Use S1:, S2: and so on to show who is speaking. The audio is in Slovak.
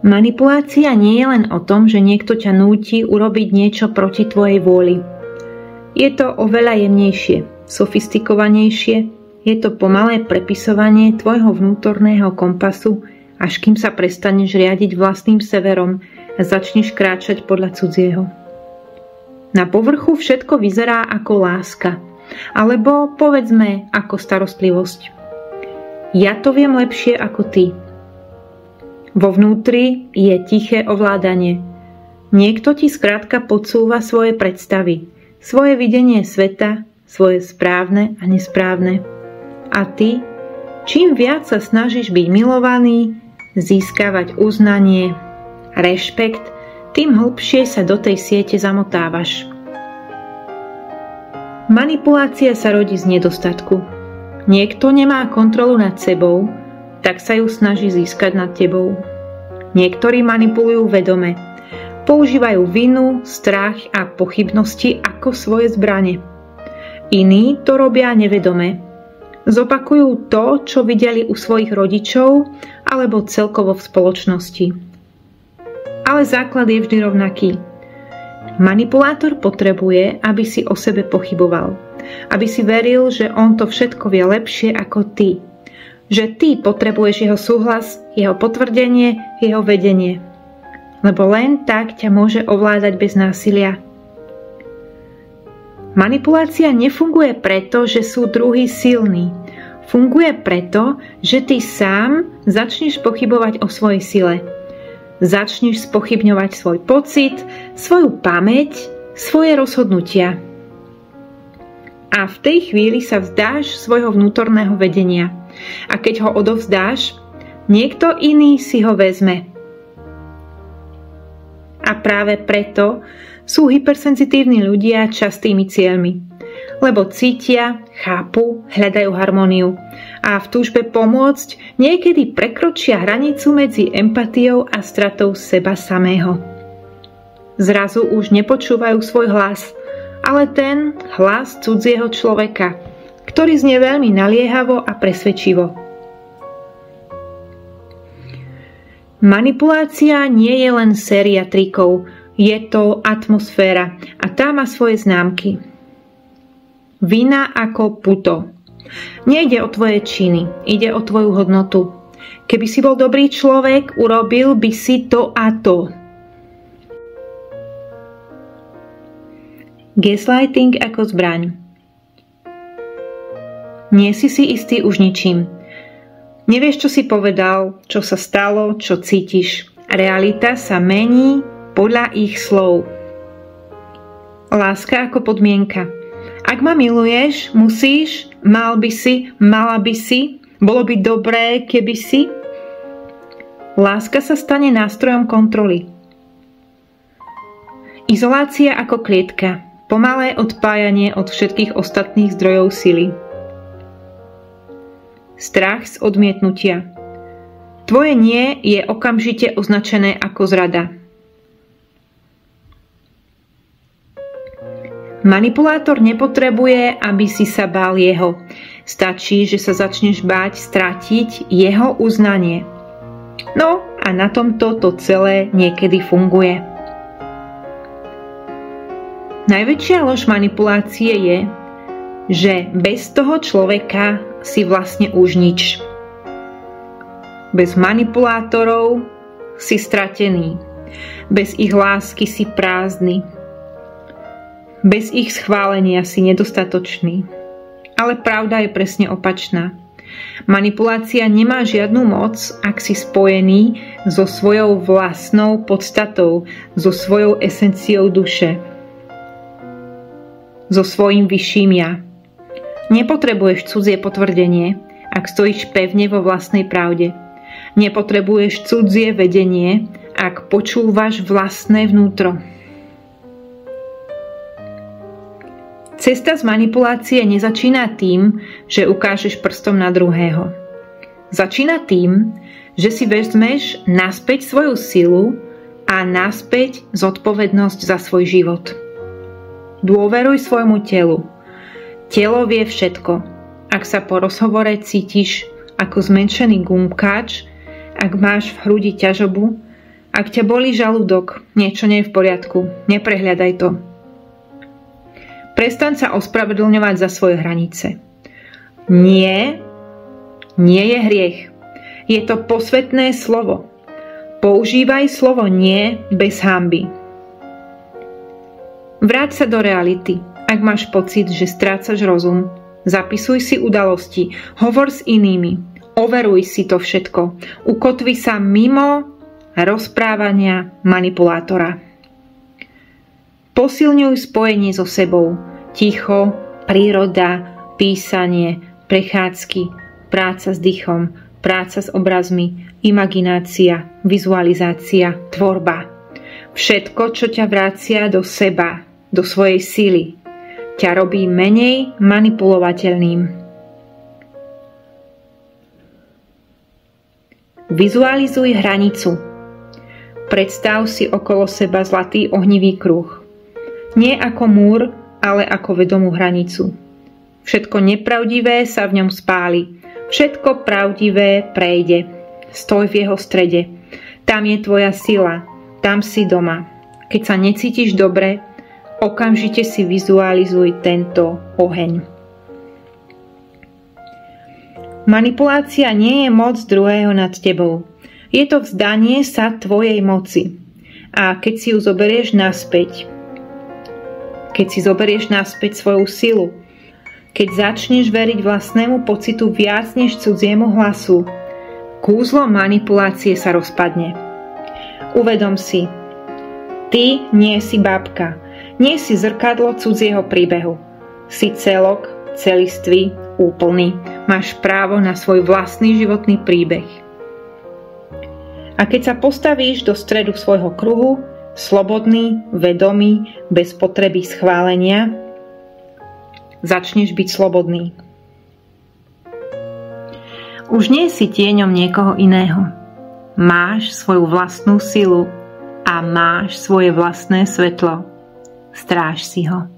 S1: Manipulácia nie je len o tom, že niekto ťa núti urobiť niečo proti tvojej vôli. Je to oveľa jemnejšie, sofistikovanejšie, je to pomalé prepisovanie tvojho vnútorného kompasu, až kým sa prestaneš riadiť vlastným severom a začneš kráčať podľa cudzieho. Na povrchu všetko vyzerá ako láska, alebo povedzme ako starostlivosť. Ja to viem lepšie ako ty. Vo vnútri je tiché ovládanie. Niekto ti skrátka podsúva svoje predstavy, svoje videnie sveta, svoje správne a nesprávne. A ty, čím viac sa snažíš byť milovaný, získavať uznanie, rešpekt, tým hlbšie sa do tej siete zamotávaš. Manipulácia sa rodí z nedostatku. Niekto nemá kontrolu nad sebou, tak sa ju snaží získať nad tebou. Niektorí manipulujú vedome. Používajú vinu, strach a pochybnosti ako svoje zbrane. Iní to robia nevedome. Zopakujú to, čo videli u svojich rodičov alebo celkovo v spoločnosti. Ale základ je vždy rovnaký. Manipulátor potrebuje, aby si o sebe pochyboval. Aby si veril, že on to všetko vie lepšie ako ty. Že ty potrebuješ jeho súhlas, jeho potvrdenie, jeho vedenie. Lebo len tak ťa môže ovládať bez násilia. Manipulácia nefunguje preto, že sú druhí silní. Funguje preto, že ty sám začneš pochybovať o svojej sile. Začneš spochybňovať svoj pocit, svoju pamäť, svoje rozhodnutia. A v tej chvíli sa vzdáš svojho vnútorného vedenia. A keď ho odovzdáš, niekto iný si ho vezme. A práve preto sú hypersenzitívni ľudia častými cieľmi. Lebo cítia, chápu, hľadajú harmóniu. A v túžbe pomôcť niekedy prekročia hranicu medzi empatiou a stratou seba samého. Zrazu už nepočúvajú svoj hlas, ale ten hlas cudzieho človeka, ktorý znie veľmi naliehavo a presvedčivo. Manipulácia nie je len séria trikov, je to atmosféra a tá má svoje známky. Vina ako puto. Nejde o tvoje činy, ide o tvoju hodnotu. Keby si bol dobrý človek, urobil by si to a to. Gaslighting ako zbraň. Nie si istý už ničím. Nevieš, čo si povedal, čo sa stalo, čo cítiš. Realita sa mení podľa ich slov. Láska ako podmienka. Ak ma miluješ, musíš, mal by si, mala by si, bolo by dobré, keby si. Láska sa stane nástrojom kontroly. Izolácia ako klietka. Pomalé odpájanie od všetkých ostatných zdrojov sily. Strach z odmietnutia. Tvoje nie je okamžite označené ako zrada. Manipulátor nepotrebuje, aby si sa bál jeho. Stačí, že sa začneš báť stratiť jeho uznanie. No a na tomto to celé niekedy funguje. Najväčšia lož manipulácie je, že bez toho človeka si vlastne už nič. Bez manipulátorov si stratený. Bez ich lásky si prázdny. Bez ich schválenia si nedostatočný. Ale pravda je presne opačná. Manipulácia nemá žiadnu moc, ak si spojený so svojou vlastnou podstatou, so svojou esenciou duše. So svojím vyšším ja. Nepotrebuješ cudzie potvrdenie, ak stojíš pevne vo vlastnej pravde. Nepotrebuješ cudzie vedenie, ak počúvaš vlastné vnútro. Cesta z manipulácie nezačína tým, že ukážeš prstom na druhého. Začína tým, že si vezmeš naspäť svoju silu a naspäť zodpovednosť za svoj život. Dôveruj svojmu telu. Telo vie všetko. Ak sa po rozhovore cítiš ako zmenšený gumkáč, ak máš v hrudi ťažobu, Ak ťa bolí žalúdok, niečo nie je v poriadku, neprehľadaj to. Prestaň sa ospravedlňovať za svoje hranice. Nie je hriech. Je to posvätné slovo. Používaj slovo nie bez hanby. Vráť sa do reality. Ak máš pocit, že strácaš rozum, zapisuj si udalosti, hovor s inými, overuj si to všetko. Ukotvi sa mimo rozprávania manipulátora. Posilňuj spojenie so sebou. Ticho, príroda, písanie, prechádzky, práca s dýchom, práca s obrazmi, imaginácia, vizualizácia, tvorba. Všetko, čo ťa vracia do seba, do svojej sily, ťa robí menej manipulovateľným. Vizualizuj hranicu. Predstav si okolo seba zlatý ohnivý kruh. Nie ako múr, ale ako vedomú hranicu. Všetko nepravdivé sa v ňom spáli. Všetko pravdivé prejde. Stoj v jeho strede. Tam je tvoja sila. Tam si doma. Keď sa necítiš dobre, okamžite si vizualizuj tento oheň. Manipulácia nie je moc druhého nad tebou. Je to vzdanie sa tvojej moci. A keď si ju zoberieš naspäť, svoju silu, keď začneš veriť vlastnému pocitu viac než cudziemu hlasu, kúzlo manipulácie sa rozpadne. Uvedom si, ty nie si bábka, nie si zrkadlo cudzieho príbehu. Si celok, celistvý, úplný. Máš právo na svoj vlastný životný príbeh. A keď sa postavíš do stredu svojho kruhu, slobodný, vedomý, bez potreby schválenia, začneš byť slobodný. Už nie si tieňom niekoho iného. Máš svoju vlastnú silu a máš svoje vlastné svetlo. Stráž si ho.